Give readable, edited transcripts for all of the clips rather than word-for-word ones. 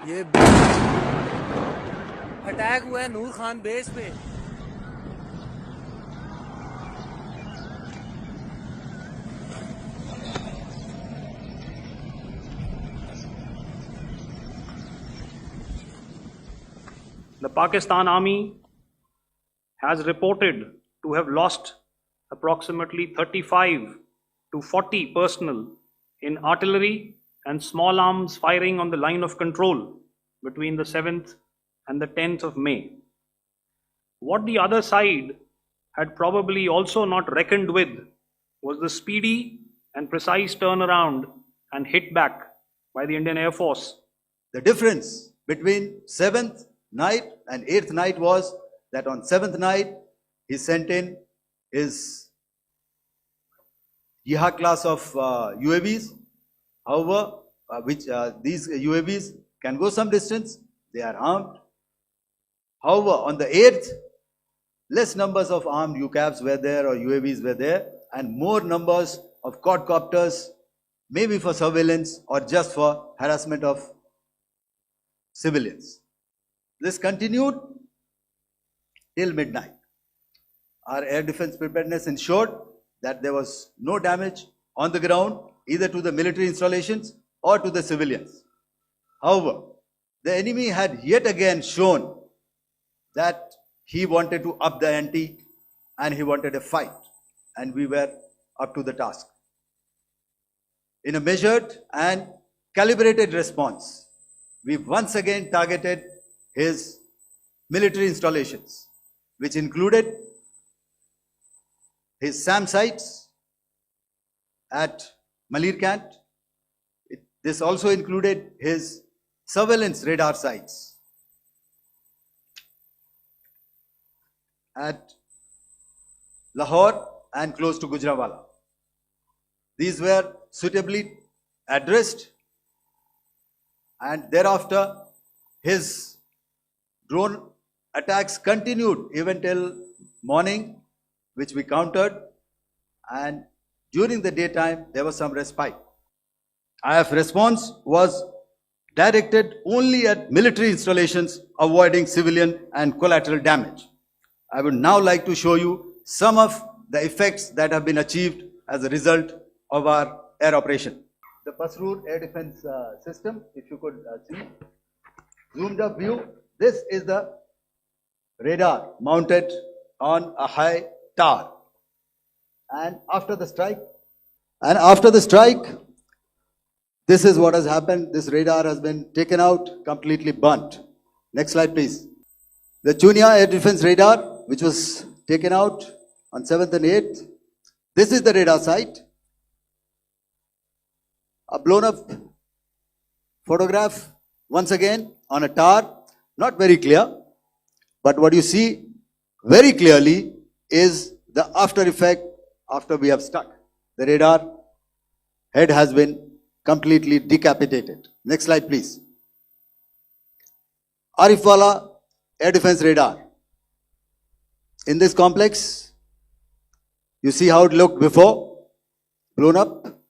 ये अटैक हुआ है नूर खान बेस पे। The Pakistan Army has reported to have lost approximately 35 to 40 personnel in artillery and small arms firing on the line of control between the 7th and the 10th of May. What the other side had probably also not reckoned with was the speedy and precise turnaround and hit back by the Indian Air Force. The difference between 7th night and 8th night was that on 7th night he sent in his Jihad class of UAVs. However, these UAVs can go some distance, they are armed. However, on the 8th, less numbers of armed UCAVs were there or UAVs were there, and more numbers of quadcopters, maybe for surveillance or just for harassment of civilians. This continued till midnight. Our air defense preparedness ensured that there was no damage on the ground, either to the military installations or to the civilians. However, the enemy had yet again shown that he wanted to up the ante and he wanted a fight, and we were up to the task. In a measured and calibrated response, we once again targeted his military installations, which included his SAM sites at Malirkant. This also included his surveillance radar sites at Lahore and close to Gujranwala. These were suitably addressed, and thereafter his drone attacks continued even till morning, which we countered, and during the daytime there was some respite. IF response was directed only at military installations, avoiding civilian and collateral damage. I would now like to show you some of the effects that have been achieved as a result of our air operation. The Pasroor air defense system, if you could see, zoomed up view. This is the radar mounted on a high tower. And after the strike, this is what has happened. This radar has been taken out, completely burnt. Next slide, please. The Chunia air defense radar, which was taken out on 7th and 8th. This is the radar site. A blown up photograph, once again, on a tower. Not very clear, but what you see very clearly is the after effect after we have struck. The radar head has been completely decapitated. Next slide, please. Arifwala air defense radar. In this complex, you see how it looked before, blown up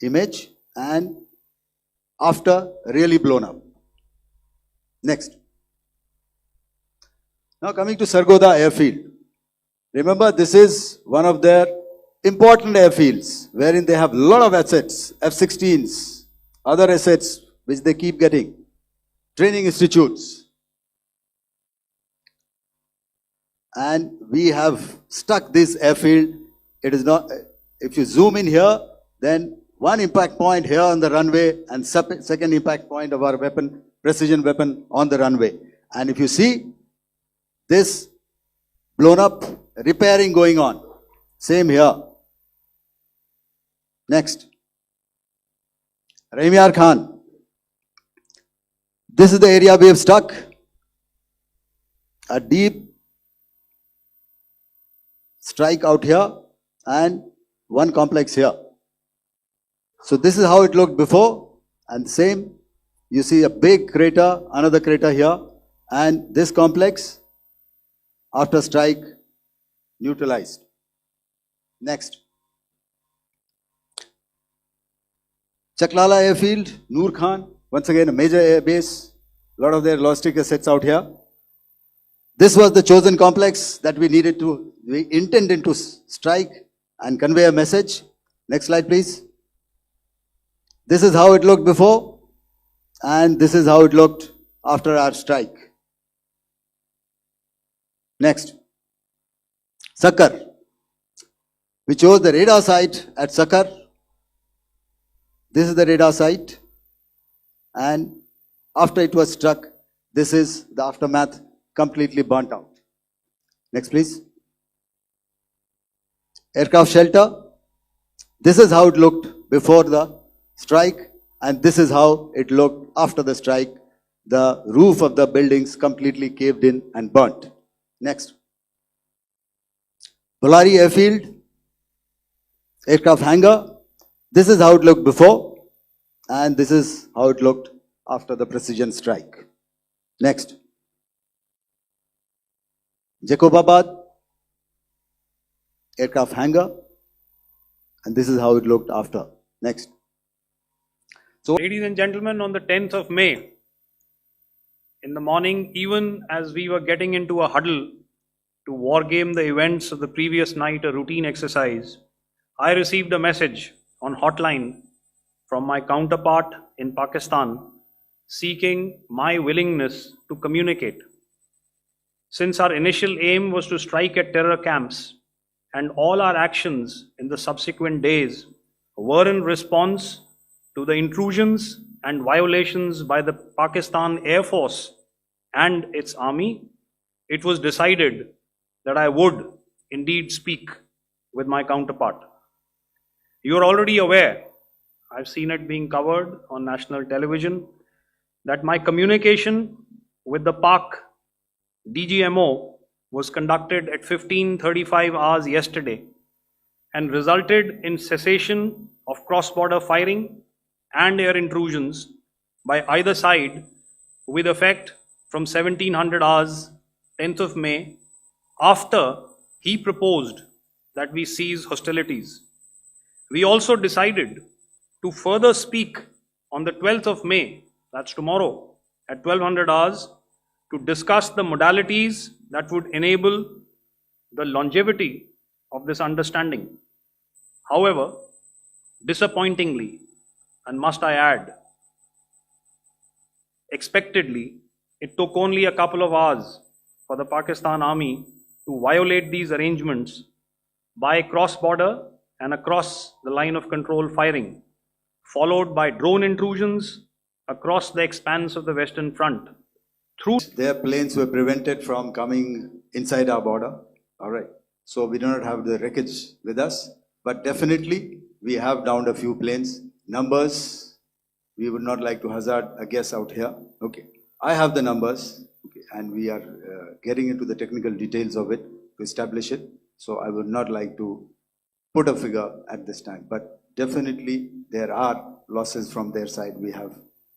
image, and after really blown up. Next. Now coming to Sargodha airfield. Remember, this is one of their important airfields wherein they have a lot of assets, F-16s, other assets which they keep getting, training institutes. And we have stuck this airfield. It is not, if you zoom in here, then one impact point here on the runway and second impact point of our weapon, precision weapon on the runway. And if you see this blown up, repairing going on. Same here. Next. Rahimyar Khan. This is the area we have stuck. A deep strike out here and one complex here. So this is how it looked before, and same, you see a big crater, another crater here, and this complex after strike neutralized. Next. Chaklala airfield, Noor Khan. Once again, a major air base, a lot of their logistic assets out here. This was the chosen complex that we intended to strike and convey a message. Next slide, please. This is how it looked before, and this is how it looked after our strike. Next. Sakkar. We chose the radar site at Sakkar. This is the radar site. And after it was struck, this is the aftermath, completely burnt out. Next, please. Aircraft shelter. This is how it looked before the strike, and this is how it looked after the strike. The roof of the buildings completely caved in and burnt. Next. Polari Airfield. Aircraft hangar. This is how it looked before, and this is how it looked after the precision strike. Next. Jacobabad aircraft hangar, and this is how it looked after. Next. So, ladies and gentlemen, on the 10th of May, in the morning, even as we were getting into a huddle to wargame the events of the previous night, a routine exercise, I received a message on hotline from my counterpart in Pakistan seeking my willingness to communicate. Since our initial aim was to strike at terror camps, and all our actions in the subsequent days were in response to the intrusions and violations by the Pakistan Air Force and its army, it was decided that I would indeed speak with my counterpart. You are already aware, I've seen it being covered on national television, that my communication with the Pak DGMO was conducted at 15:35 hours yesterday and resulted in cessation of cross-border firing and air intrusions by either side with effect from 1700 hours 10th of May, after he proposed that we cease hostilities. We also decided to further speak on the 12th of May, that's tomorrow, at 1200 hours, to discuss the modalities that would enable the longevity of this understanding. However, disappointingly, and must I add, expectedly, it took only a couple of hours for the Pakistan Army to violate these arrangements by cross-border and across the line of control firing, followed by drone intrusions across the expanse of the Western Front. Their planes were prevented from coming inside our border. All right. So we do not have the wreckage with us, but definitely we have downed a few planes. Numbers, we would not like to hazard a guess out here. Okay. I have the numbers, okay, and we are getting into the technical details of it to establish it. So I would not like to put a figure at this time, but definitely there are losses from their side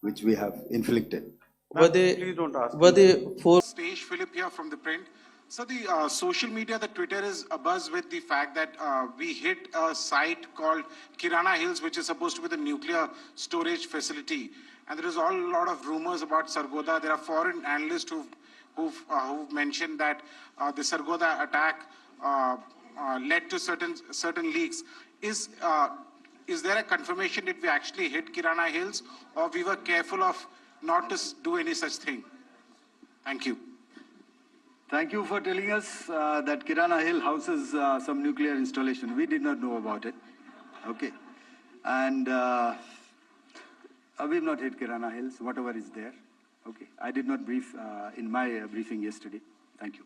which we have inflicted. Please don't ask. Stage Philip here from the Print. So the social media, the Twitter is abuzz with the fact that we hit a site called Kirana Hills, which is supposed to be the nuclear storage facility. And there is a lot of rumors about Sargodha. There are foreign analysts who've mentioned that the Sargodha attack led to certain leaks. Is there a confirmation that we actually hit Kirana Hills, or we were careful of not to do any such thing? Thank you. Thank you for telling us that Kirana Hill houses some nuclear installation. We did not know about it. Okay. And we've not hit Kirana Hills, whatever is there. Okay. I did not brief in my briefing yesterday. Thank you.